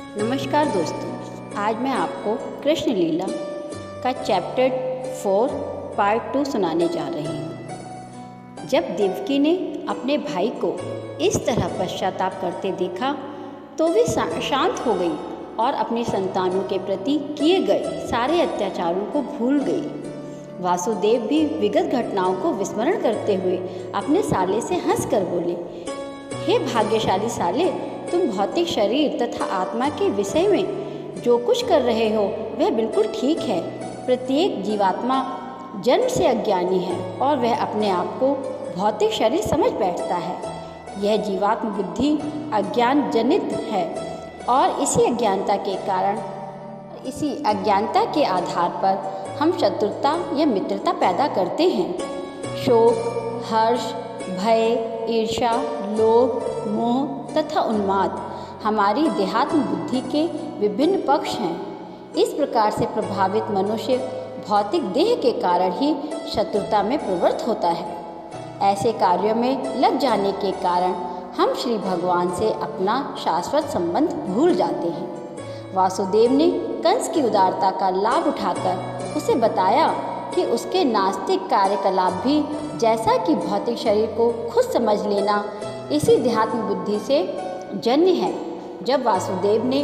नमस्कार दोस्तों, आज मैं आपको कृष्ण लीला का चैप्टर 4 पार्ट 2 सुनाने जा रही हूँ। जब देवकी ने अपने भाई को इस तरह पश्चाताप करते देखा तो वे शांत हो गई और अपनी संतानों के प्रति किए गए सारे अत्याचारों को भूल गई। वासुदेव भी विगत घटनाओं को विस्मरण करते हुए अपने साले से हंसकर बोले, हे भाग्यशाली साले, तुम भौतिक शरीर तथा आत्मा के विषय में जो कुछ कर रहे हो वह बिल्कुल ठीक है। प्रत्येक जीवात्मा जन्म से अज्ञानी है और वह अपने आप को भौतिक शरीर समझ बैठता है। यह जीवात्म बुद्धि अज्ञान जनित है और इसी अज्ञानता के आधार पर हम शत्रुता या मित्रता पैदा करते हैं। शोक, हर्ष, भय, ईर्ष्या, लोभ, मोह तथा उन्माद हमारी देहात्म बुद्धि के विभिन्न पक्ष हैं। इस प्रकार से प्रभावित मनुष्य भौतिक देह के कारण ही शत्रुता में प्रवृत्त होता है। ऐसे कार्यों में लग जाने के कारण हम श्री भगवान से अपना शाश्वत संबंध भूल जाते हैं। वासुदेव ने कंस की उदारता का लाभ उठाकर उसे बताया कि उसके नास्तिक कार्यकलाप भी जैसा कि भौतिक शरीर को खुद समझ लेना इसी देहात्म बुद्धि से जन्य है। जब वासुदेव ने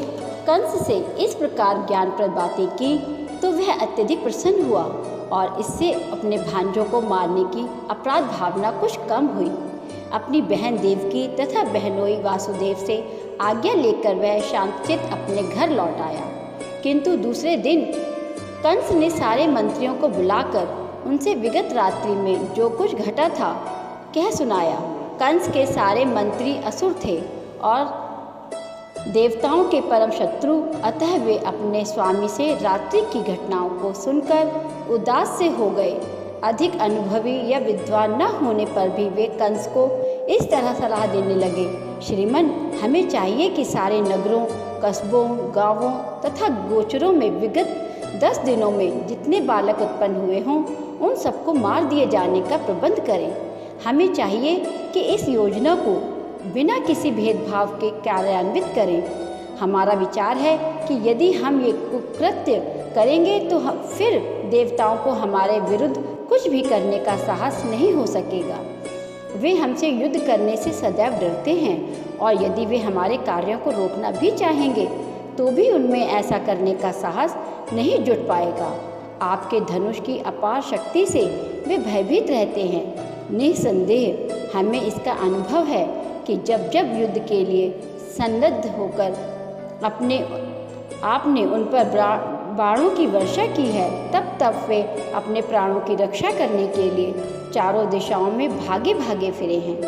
कंस से इस प्रकार ज्ञानप्रद बातें की तो वह अत्यधिक प्रसन्न हुआ और इससे अपने भांजों को मारने की अपराध भावना कुछ कम हुई। अपनी बहन देवकी तथा बहनोई वासुदेव से आज्ञा लेकर वह शांतचित्त अपने घर लौट आया। किंतु दूसरे दिन कंस ने सारे मंत्रियों को बुलाकर उनसे विगत रात्रि में जो कुछ घटा था कह सुनाया। कंस के सारे मंत्री असुर थे और देवताओं के परम शत्रु, अतः वे अपने स्वामी से रात्रि की घटनाओं को सुनकर उदास से हो गए। अधिक अनुभवी या विद्वान न होने पर भी वे कंस को इस तरह सलाह देने लगे, श्रीमन, हमें चाहिए कि सारे नगरों, कस्बों, गांवों तथा गोचरों में विगत 10 दिनों में जितने बालक उत्पन्न हुए हों उन सबको मार दिए जाने का प्रबंध करें। हमें चाहिए कि इस योजना को बिना किसी भेदभाव के कार्यान्वित करें। हमारा विचार है कि यदि हम ये कुकृत्य करेंगे तो फिर देवताओं को हमारे विरुद्ध कुछ भी करने का साहस नहीं हो सकेगा। वे हमसे युद्ध करने से सदैव डरते हैं और यदि वे हमारे कार्यों को रोकना भी चाहेंगे तो भी उनमें ऐसा करने का साहस नहीं जुट पाएगा। आपके धनुष की अपार शक्ति से वे भयभीत रहते हैं। निसंदेह हमें इसका अनुभव है कि जब जब युद्ध के लिए सन्नद्ध होकर आपने उन पर बाणों की वर्षा की है, तब तब वे अपने प्राणों की रक्षा करने के लिए चारों दिशाओं में भागे भागे फिरे हैं।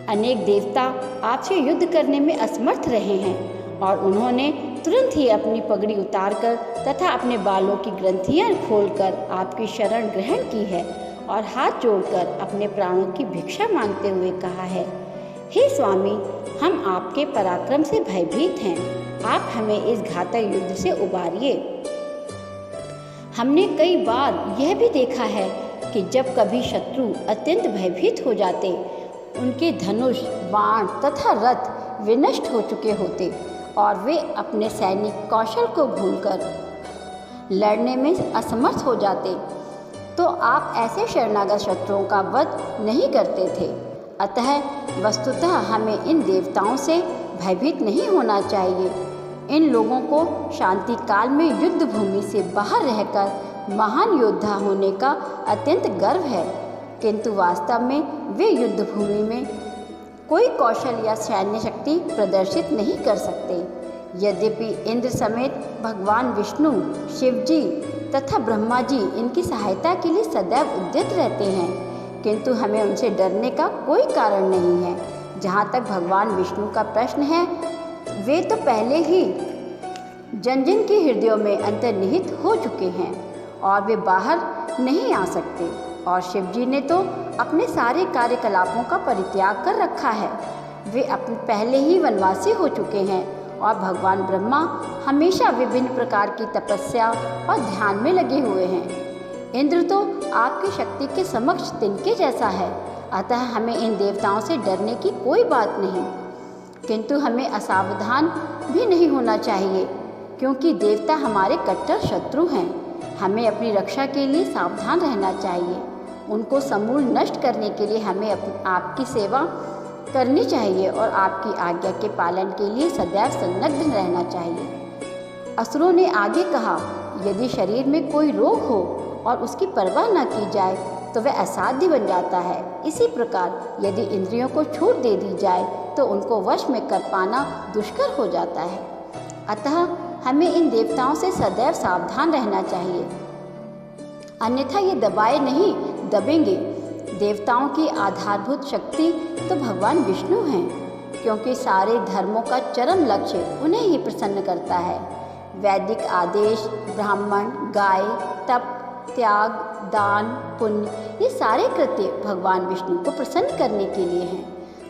अनेक देवता आपसे युद्ध करने में असमर्थ रहे हैं और उन्होंने तुरंत ही अपनी पगड़ी उतारकर तथा अपने बालों की ग्रंथियां खोलकर आपकी शरण ग्रहण की है और हाथ जोड़कर अपने प्राणों की भिक्षा मांगते हुए कहा है, हे स्वामी, हम आपके पराक्रम से भयभीत हैं, आप हमें इस घातक युद्ध से उबारिए। हमने कई बार यह भी देखा है कि जब कभी शत्रु अत्यंत भयभीत हो जाते, उनके धनुष, बाण तथा रथ विनष्ट हो चुके होते और वे अपने सैनिक कौशल को भूलकर लड़ने में असमर्थ हो जाते, तो आप ऐसे शरणागत शत्रुओं का वध नहीं करते थे। अतः वस्तुतः हमें इन देवताओं से भयभीत नहीं होना चाहिए। इन लोगों को शांति काल में युद्ध भूमि से बाहर रहकर महान योद्धा होने का अत्यंत गर्व है, किंतु वास्तव में वे युद्ध भूमि में कोई कौशल या सैन्य शक्ति प्रदर्शित नहीं कर सकते। यद्यपि इंद्र समेत भगवान विष्णु, शिव जी तथा ब्रह्मा जी इनकी सहायता के लिए सदैव उद्यत रहते हैं, किंतु हमें उनसे डरने का कोई कारण नहीं है। जहाँ तक भगवान विष्णु का प्रश्न है, वे तो पहले ही जन जन के हृदयों में अंतर्निहित हो चुके हैं और वे बाहर नहीं आ सकते। और शिव जी ने तो अपने सारे कार्यकलापों का परित्याग कर रखा है, वे अपने पहले ही वनवासी हो चुके हैं। और भगवान ब्रह्मा हमेशा विभिन्न प्रकार की तपस्या और ध्यान में लगे हुए हैं। इंद्र तो आपकी शक्ति के समक्ष तिनके जैसा है, अतः हमें इन देवताओं से डरने की कोई बात नहीं। किंतु हमें असावधान भी नहीं होना चाहिए, क्योंकि देवता हमारे कट्टर शत्रु हैं। हमें अपनी रक्षा के लिए सावधान रहना चाहिए। उनको समूल नष्ट करने के लिए हमें आपकी सेवा करनी चाहिए और आपकी आज्ञा के पालन के लिए सदैव संलग्न रहना चाहिए। असुरों ने आगे कहा, यदि शरीर में कोई रोग हो और उसकी परवाह न की जाए तो वह असाध्य बन जाता है। इसी प्रकार यदि इंद्रियों को छूट दे दी जाए तो उनको वश में कर पाना दुष्कर हो जाता है। अतः हमें इन देवताओं से सदैव सावधान रहना चाहिए, अन्यथा ये दबाए नहीं दबेंगे। देवताओं की आधारभूत शक्ति तो भगवान विष्णु हैं, क्योंकि सारे धर्मों का चरम लक्ष्य उन्हें ही प्रसन्न करता है। वैदिक आदेश, ब्राह्मण, गाय, तप, त्याग, दान, पुण्य, ये सारे कृत्य भगवान विष्णु को प्रसन्न करने के लिए हैं।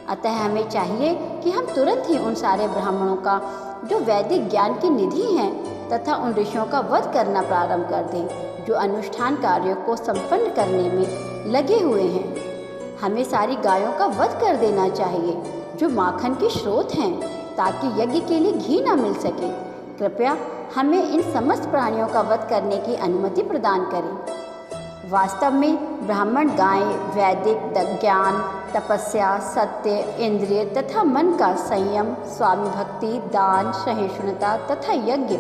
अतः हमें चाहिए कि हम तुरंत ही उन सारे ब्राह्मणों का जो वैदिक ज्ञान की निधि हैं तथा उन ऋषियों का वध करना प्रारंभ कर दें जो अनुष्ठान कार्यों को संपन्न करने में लगे हुए हैं। हमें सारी गायों का वध कर देना चाहिए जो माखन के स्रोत हैं, ताकि यज्ञ के लिए घी न मिल सके। कृपया हमें इन समस्त प्राणियों का वध करने की अनुमति प्रदान करें। वास्तव में ब्राह्मण गाय, वैदिक ज्ञान, तपस्या, सत्य, इंद्रिय तथा मन का संयम, स्वामी भक्ति, दान, सहिष्णुता तथा यज्ञ,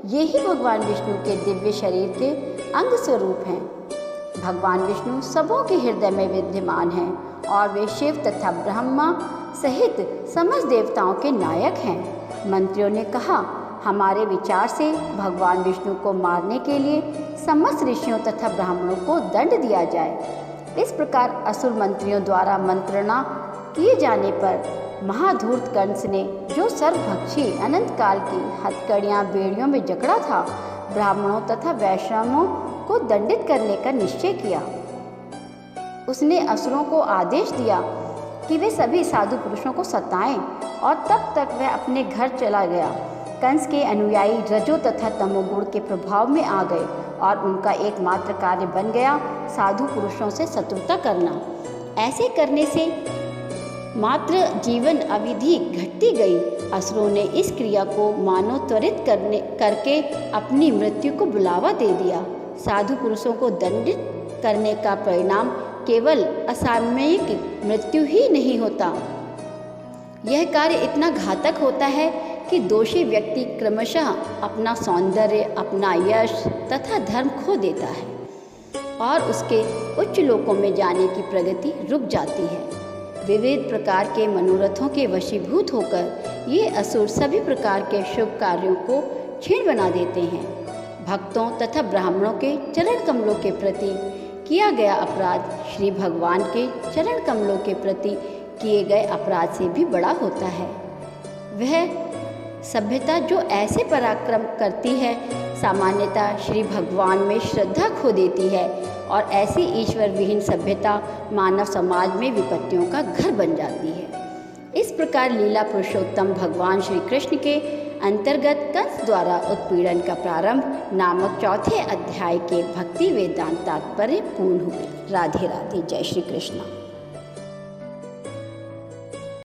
ये ही भगवान विष्णु के दिव्य शरीर के अंग स्वरूप हैं। भगवान विष्णु सबों के हृदय में विद्यमान हैं और वे शिव तथा ब्रह्मा सहित समस्त देवताओं के नायक हैं। मंत्रियों ने कहा, हमारे विचार से भगवान विष्णु को मारने के लिए समस्त ऋषियों तथा ब्राह्मणों को दंड दिया जाए। इस प्रकार असुर मंत्रियों द्वारा मंत्रणा किए जाने पर महाधूर्त कंस ने, जो सर्वभक्षी अनंत काल की हथकड़ियाँ बेड़ियों में जकड़ा था, ब्राह्मणों तथा वैष्णवों को दंडित करने का निश्चय किया। उसने असुरों को आदेश दिया कि वे सभी साधु पुरुषों को सताएं और तब तक वह अपने घर चला गया। कंस के अनुयायी रजो तथा तमोगुण के प्रभाव में आ गए और उनका एकमात्र कार्य बन गया साधु पुरुषों से शत्रुता करना। ऐसे करने से मात्र जीवन अवधि घटती गई। असुरों ने इस क्रिया को मानव त्वरित करके अपनी मृत्यु को बुलावा दे दिया। साधु पुरुषों को दंडित करने का परिणाम केवल असामयिक मृत्यु ही नहीं होता, यह कार्य इतना घातक होता है कि दोषी व्यक्ति क्रमशः अपना सौंदर्य, अपना यश तथा धर्म खो देता है और उसके उच्च लोकों में जाने की प्रगति रुक जाती है। विविध प्रकार के मनोरथों के वशीभूत होकर ये असुर सभी प्रकार के शुभ कार्यों को क्षीण बना देते हैं। भक्तों तथा ब्राह्मणों के चरण कमलों के प्रति किया गया अपराध श्री भगवान के चरण कमलों के प्रति किए गए अपराध से भी बड़ा होता है। वह सभ्यता जो ऐसे पराक्रम करती है, सामान्यतः श्री भगवान में श्रद्धा खो देती है और ऐसी ईश्वर विहीन सभ्यता मानव समाज में विपत्तियों का घर बन जाती है। इस प्रकार लीला पुरुषोत्तम भगवान श्री कृष्ण के अंतर्गत कंस द्वारा उत्पीड़न का प्रारंभ नामक चौथे अध्याय के भक्ति वेदांत तात्पर्य पूर्ण हुए। राधे राधे। जय श्री कृष्ण।